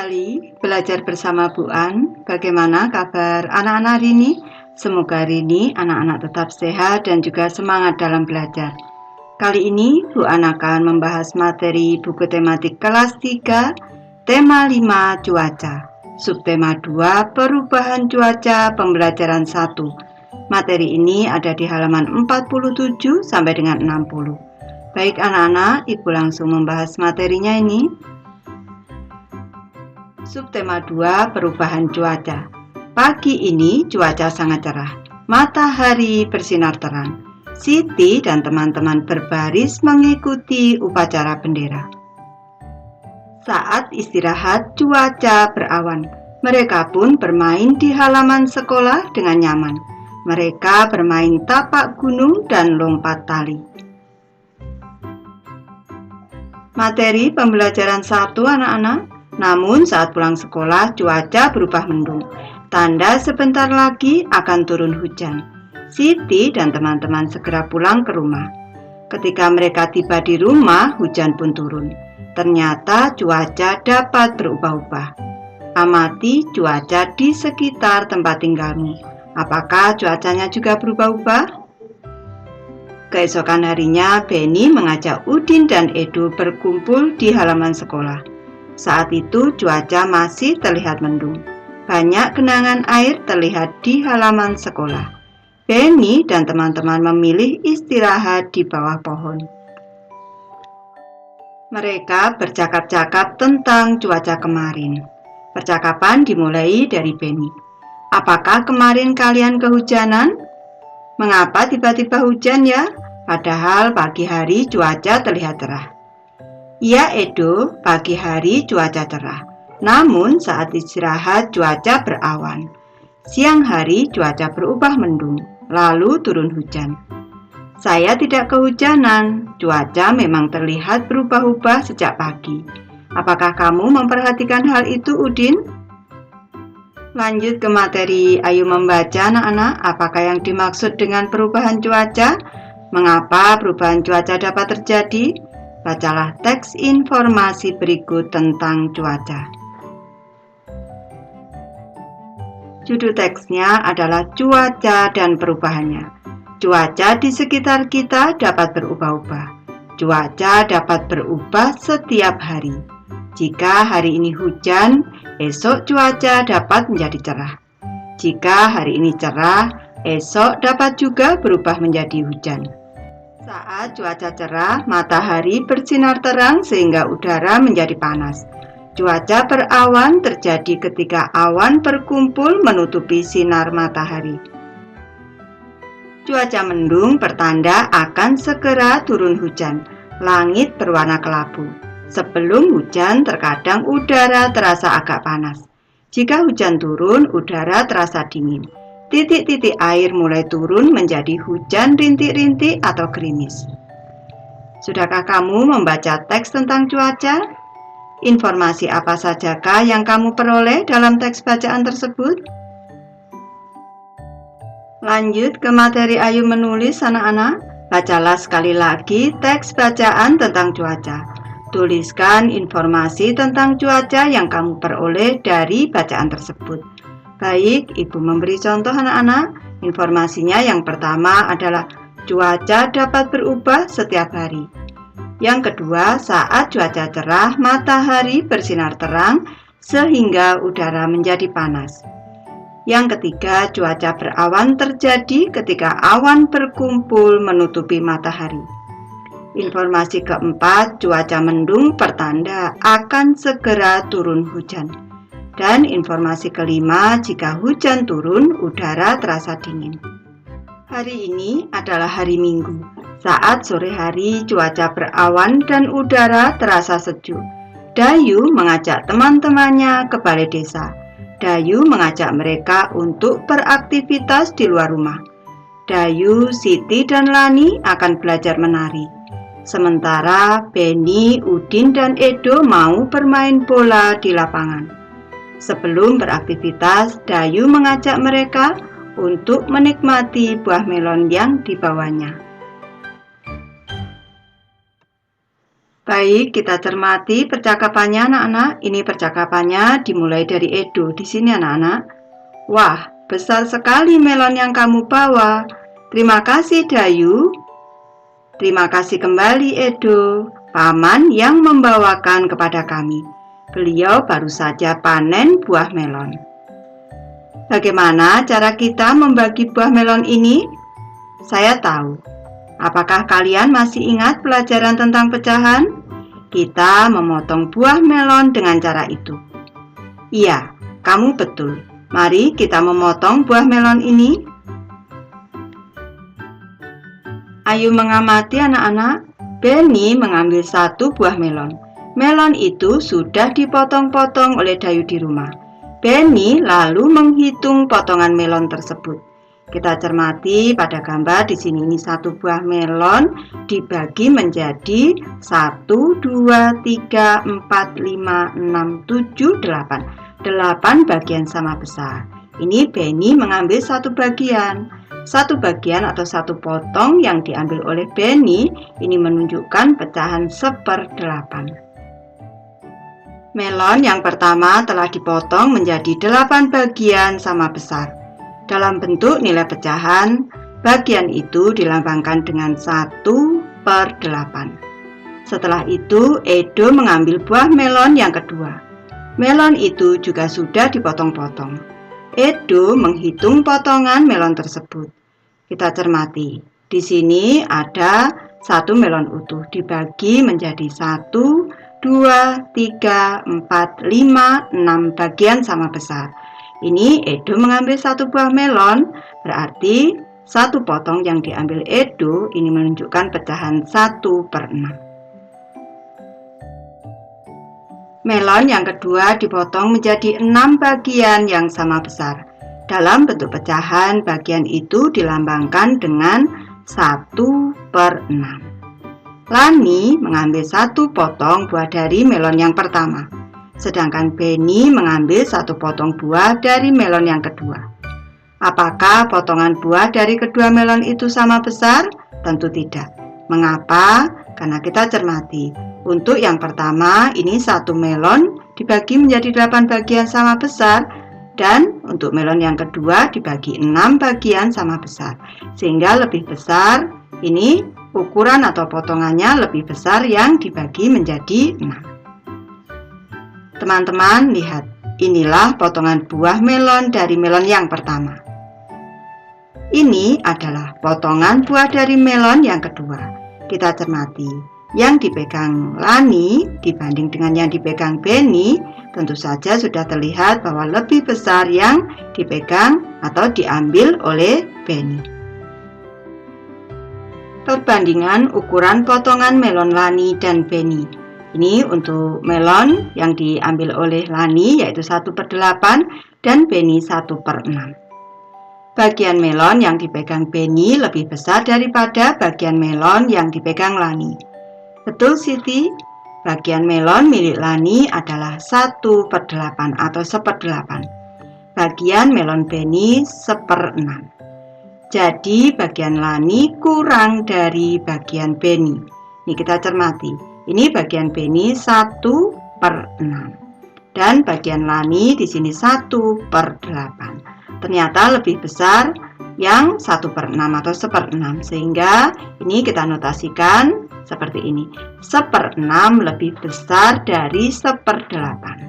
kembali belajar bersama Bu An. Bagaimana kabar anak-anak hari ini? Semoga hari ini anak-anak tetap sehat dan juga semangat dalam belajar. Kali ini Bu An akan membahas materi buku tematik kelas 3, tema 5 cuaca, subtema 2 perubahan cuaca pembelajaran 1. Materi ini ada di halaman 47 sampai dengan 60. Baik anak-anak, Ibu langsung membahas materinya ini. Subtema 2 perubahan cuaca. Pagi ini cuaca sangat cerah. Matahari bersinar terang. Siti dan teman-teman berbaris mengikuti upacara bendera. Saat istirahat cuaca berawan. Mereka pun bermain di halaman sekolah dengan nyaman. Mereka bermain tapak gunung dan lompat tali. Materi pembelajaran 1 anak-anak. Namun saat pulang sekolah cuaca berubah mendung. Tanda sebentar lagi akan turun hujan. Siti dan teman-teman segera pulang ke rumah. Ketika mereka tiba di rumah, hujan pun turun. Ternyata cuaca dapat berubah-ubah. Amati cuaca di sekitar tempat tinggalmu. Apakah cuacanya juga berubah-ubah? Keesokan harinya, Benny mengajak Udin dan Edo berkumpul di halaman sekolah. Saat itu cuaca masih terlihat mendung. Banyak genangan air terlihat di halaman sekolah. Benny dan teman-teman memilih istirahat di bawah pohon. Mereka bercakap-cakap tentang cuaca kemarin. Percakapan dimulai dari Benny. Apakah kemarin kalian kehujanan? Mengapa tiba-tiba hujan ya? Padahal pagi hari cuaca terlihat cerah. Ya Edo, pagi hari cuaca cerah. Namun saat istirahat cuaca berawan. Siang hari cuaca berubah mendung, lalu turun hujan. Saya tidak kehujanan, cuaca memang terlihat berubah-ubah sejak pagi. Apakah kamu memperhatikan hal itu, Udin? Lanjut ke materi, ayo membaca anak-anak, apakah yang dimaksud dengan perubahan cuaca? Mengapa perubahan cuaca dapat terjadi? Bacalah teks informasi berikut tentang cuaca. Judul teksnya adalah cuaca dan perubahannya. Cuaca di sekitar kita dapat berubah-ubah. Cuaca dapat berubah setiap hari. Jika hari ini hujan, esok cuaca dapat menjadi cerah. Jika hari ini cerah, esok dapat juga berubah menjadi hujan. Saat cuaca cerah, matahari bersinar terang sehingga udara menjadi panas. Cuaca berawan terjadi ketika awan berkumpul menutupi sinar matahari. Cuaca mendung pertanda akan segera turun hujan. Langit berwarna kelabu. Sebelum hujan, terkadang udara terasa agak panas. Jika hujan turun, udara terasa dingin. Titik-titik air mulai turun menjadi hujan rintik-rintik atau gerimis. Sudahkah kamu membaca teks tentang cuaca? Informasi apa sajakah yang kamu peroleh dalam teks bacaan tersebut? Lanjut ke materi ayo menulis anak-anak. Bacalah sekali lagi teks bacaan tentang cuaca. Tuliskan informasi tentang cuaca yang kamu peroleh dari bacaan tersebut. Baik, Ibu memberi contoh anak-anak. Informasinya yang pertama adalah cuaca dapat berubah setiap hari. Yang kedua, saat cuaca cerah, matahari bersinar terang sehingga udara menjadi panas. Yang ketiga, cuaca berawan terjadi ketika awan berkumpul menutupi matahari. Informasi keempat, cuaca mendung pertanda akan segera turun hujan. Dan informasi kelima, jika hujan turun, udara terasa dingin. Hari ini adalah hari Minggu. Saat sore hari, cuaca berawan dan udara terasa sejuk. Dayu mengajak teman-temannya ke balai desa. Dayu mengajak mereka untuk beraktivitas di luar rumah. Dayu, Siti, dan Lani akan belajar menari. Sementara Benny, Udin, dan Edo mau bermain bola di lapangan. Sebelum beraktivitas, Dayu mengajak mereka untuk menikmati buah melon yang dibawanya. Baik, kita cermati percakapannya anak-anak. Ini percakapannya dimulai dari Edo. Di sini anak-anak. Wah, besar sekali melon yang kamu bawa. Terima kasih Dayu. Terima kasih kembali Edo, paman yang membawakan kepada kami. Beliau baru saja panen buah melon. Bagaimana cara kita membagi buah melon ini? Saya tahu. Apakah kalian masih ingat pelajaran tentang pecahan? Kita memotong buah melon dengan cara itu. Iya, kamu betul. Mari kita memotong buah melon ini. Ayo mengamati anak-anak. Benny mengambil satu buah melon. Melon itu sudah dipotong-potong oleh Dayu di rumah. Benny lalu menghitung potongan melon tersebut. Kita cermati pada gambar di sini, ini satu buah melon dibagi menjadi 1, 2, 3, 4, 5, 6, 7, 8. 8 bagian sama besar. Ini Benny mengambil satu bagian. Satu bagian atau satu potong yang diambil oleh Benny ini menunjukkan pecahan 1/8. Melon yang pertama telah dipotong menjadi 8 bagian sama besar. Dalam bentuk nilai pecahan, bagian itu dilambangkan dengan 1/8. Setelah itu, Edo mengambil buah melon yang kedua. Melon itu juga sudah dipotong-potong. Edo menghitung potongan melon tersebut. Kita cermati. Di sini ada satu melon utuh dibagi menjadi 1, 2, 3, 4, 5, 6 bagian sama besar. Ini Edo mengambil satu buah melon, berarti satu potong yang diambil Edo ini menunjukkan pecahan 1/6. Melon yang kedua dipotong menjadi 6 bagian yang sama besar. Dalam bentuk pecahan, bagian itu dilambangkan dengan 1/6. Lani mengambil satu potong buah dari melon yang pertama. Sedangkan Benny mengambil satu potong buah dari melon yang kedua. Apakah potongan buah dari kedua melon itu sama besar? Tentu tidak. Mengapa? Karena kita cermati. Untuk yang pertama, ini satu melon dibagi menjadi 8 bagian sama besar. Dan untuk melon yang kedua dibagi 6 bagian sama besar. Sehingga lebih besar, ini ukuran atau potongannya lebih besar yang dibagi menjadi 6. Teman-teman, lihat, inilah potongan buah melon dari melon yang pertama. Ini adalah potongan buah dari melon yang kedua. Kita cermati, yang dipegang Lani dibanding dengan yang dipegang Benny, tentu saja sudah terlihat bahwa lebih besar yang dipegang atau diambil oleh Benny. Perbandingan ukuran potongan melon Lani dan Benny. Ini untuk melon yang diambil oleh Lani yaitu 1/8 dan Benny 1/6. Bagian melon yang dipegang Benny lebih besar daripada bagian melon yang dipegang Lani. Betul Siti? Bagian melon milik Lani adalah 1/8 atau 1/8. Bagian melon Benny 1/6. Jadi bagian Lani kurang dari bagian Benny. Ini kita cermati. Ini bagian Benny 1/6 dan bagian Lani di sini 1/8. Ternyata lebih besar yang 1/6 atau 1/6, sehingga ini kita notasikan seperti ini. 1/6 lebih besar dari 1/8.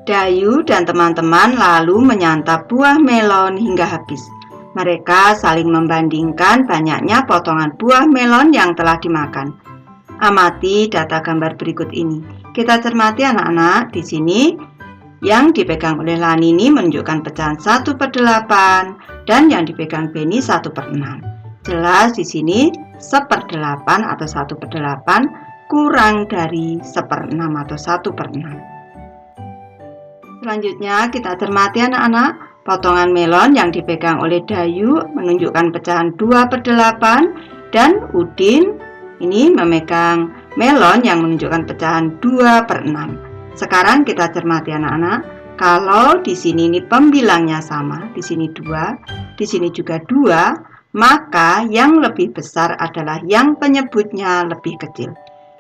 Dayu dan teman-teman lalu menyantap buah melon hingga habis. Mereka saling membandingkan banyaknya potongan buah melon yang telah dimakan. Amati data gambar berikut ini. Kita cermati anak-anak, di sini yang dipegang oleh Lani ini menunjukkan pecahan 1/8 dan yang dipegang Benny 1/6. Jelas di sini 1/8 atau 1/8 kurang dari 1/6 atau 1/6. Selanjutnya kita cermati anak-anak. Potongan melon yang dipegang oleh Dayu menunjukkan pecahan 2/8 dan Udin ini memegang melon yang menunjukkan pecahan 2/6. Sekarang kita cermati anak-anak, kalau di sini ini pembilangnya sama, di sini 2, di sini juga 2, maka yang lebih besar adalah yang penyebutnya lebih kecil.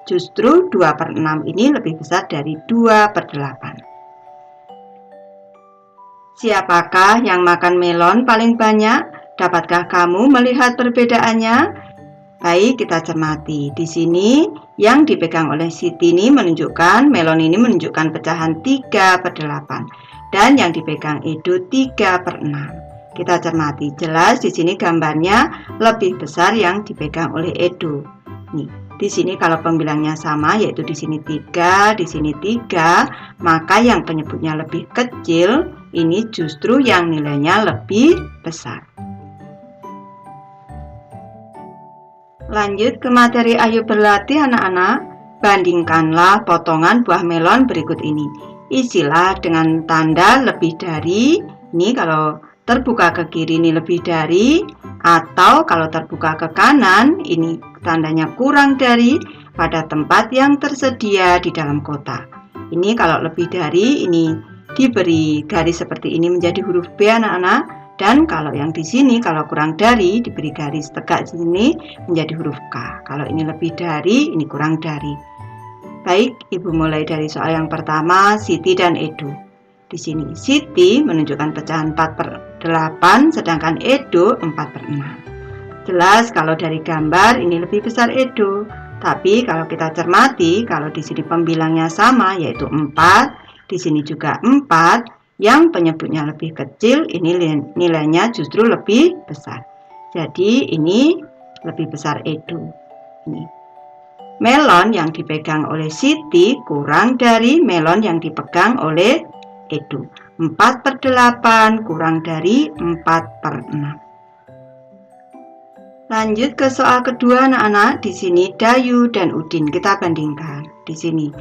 Justru 2/6 ini lebih besar dari 2/8. Siapakah yang makan melon paling banyak? Dapatkah kamu melihat perbedaannya? Baik, kita cermati. Di sini yang dipegang oleh Siti ini menunjukkan, melon ini menunjukkan pecahan 3/8. Dan yang dipegang Edo 3/6. Kita cermati, jelas di sini gambarnya lebih besar yang dipegang oleh Edo. Nih, di sini kalau pembilangnya sama, yaitu di sini 3, di sini 3, maka yang penyebutnya lebih kecil, ini justru yang nilainya lebih besar. Lanjut ke materi Ayo Berlatih anak-anak. Bandingkanlah potongan buah melon berikut ini. Isilah dengan tanda lebih dari. Ini kalau terbuka ke kiri ini lebih dari. Atau kalau terbuka ke kanan ini tandanya kurang dari pada tempat yang tersedia di dalam kotak. Ini kalau lebih dari ini diberi garis seperti ini menjadi huruf B anak-anak. Dan kalau yang di sini, kalau kurang dari, diberi garis tegak di sini menjadi huruf K. Kalau ini lebih dari, ini kurang dari. Baik, Ibu mulai dari soal yang pertama, Siti dan Edo. Di sini, Siti menunjukkan pecahan 4/8, sedangkan Edo 4/6. Jelas kalau dari gambar, ini lebih besar Edo. Tapi kalau kita cermati, kalau di sini pembilangnya sama, yaitu 4, di sini juga 4, yang penyebutnya lebih kecil, ini nilainya justru lebih besar. Jadi ini lebih besar Edo. Ini. Melon yang dipegang oleh Siti kurang dari melon yang dipegang oleh Edo. 4/8 kurang dari 4/6. Lanjut ke soal kedua anak-anak. Di sini Dayu dan Udin kita bandingkan. Di sini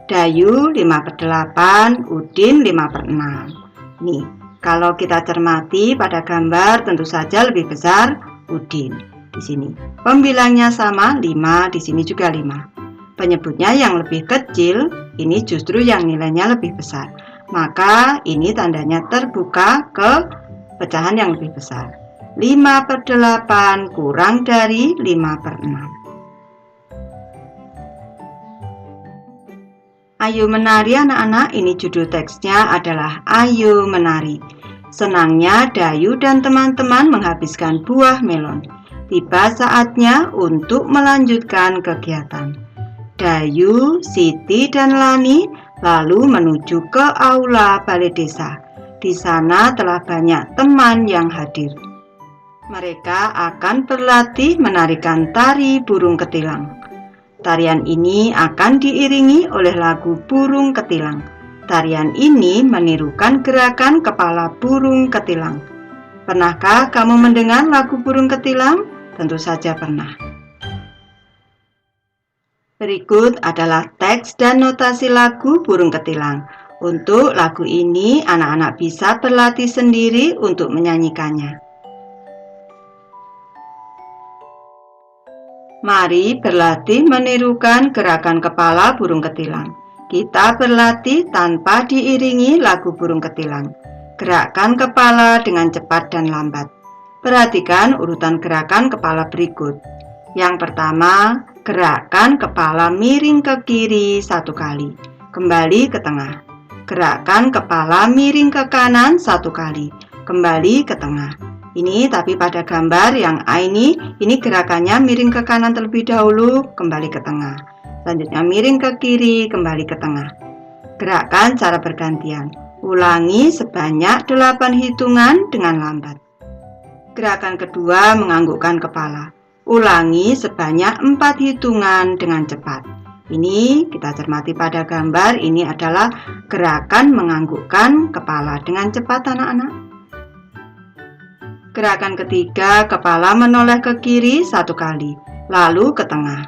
Dayu 5/8, Udin 5/6. Nih, kalau kita cermati pada gambar tentu saja lebih besar Udin. Di sini pembilangnya sama 5, di sini juga 5. Penyebutnya yang lebih kecil, ini justru yang nilainya lebih besar. Maka ini tandanya terbuka ke pecahan yang lebih besar. 5/8 kurang dari 5/6. Ayo menari anak-anak, ini judul teksnya adalah Ayo menari. Senangnya Dayu dan teman-teman menghabiskan buah melon. Tiba saatnya untuk melanjutkan kegiatan. Dayu, Siti, dan Lani lalu menuju ke aula balai desa. Di sana telah banyak teman yang hadir. Mereka akan berlatih menarikan tari burung ketilang. Tarian ini akan diiringi oleh lagu burung ketilang. Tarian ini menirukan gerakan kepala burung ketilang. Pernahkah kamu mendengar lagu burung ketilang? Tentu saja pernah. Berikut adalah teks dan notasi lagu burung ketilang. Untuk lagu ini, anak-anak bisa berlatih sendiri untuk menyanyikannya. Mari berlatih menirukan gerakan kepala burung ketilang. Kita berlatih tanpa diiringi lagu burung ketilang. Gerakkan kepala dengan cepat dan lambat. Perhatikan urutan gerakan kepala berikut. Yang pertama, gerakkan kepala miring ke kiri 1 kali. Kembali ke tengah. Gerakkan kepala miring ke kanan 1 kali. Kembali ke tengah. Ini tapi pada gambar yang A ini gerakannya miring ke kanan terlebih dahulu, kembali ke tengah. Selanjutnya miring ke kiri, kembali ke tengah. Gerakkan cara bergantian. Ulangi sebanyak 8 hitungan dengan lambat. Gerakan kedua menganggukkan kepala. Ulangi sebanyak 4 hitungan dengan cepat. Ini kita cermati pada gambar, ini adalah gerakan menganggukkan kepala dengan cepat anak-anak. Gerakan ketiga, kepala menoleh ke kiri 1 kali, lalu ke tengah.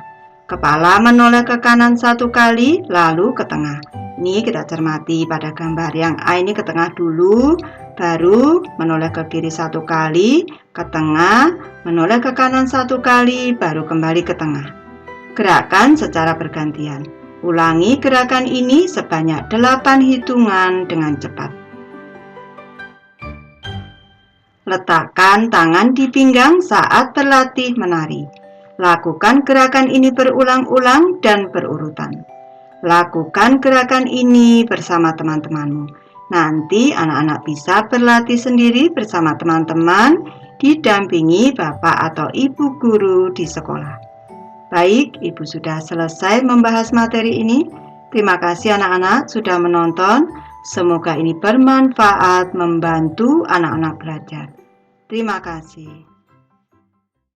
Kepala menoleh ke kanan 1 kali, lalu ke tengah. Ini kita cermati pada gambar yang A ini ke tengah dulu, baru menoleh ke kiri 1 kali, ke tengah, menoleh ke kanan 1 kali, baru kembali ke tengah. Gerakan secara bergantian. Ulangi gerakan ini sebanyak 8 hitungan dengan cepat. Letakkan tangan di pinggang saat berlatih menari. Lakukan gerakan ini berulang-ulang dan berurutan. Lakukan gerakan ini bersama teman-temanmu. Nanti anak-anak bisa berlatih sendiri bersama teman-teman, didampingi bapak atau ibu guru di sekolah. Baik, Ibu sudah selesai membahas materi ini. Terima kasih anak-anak sudah menonton. Semoga ini bermanfaat membantu anak-anak belajar. Terima kasih.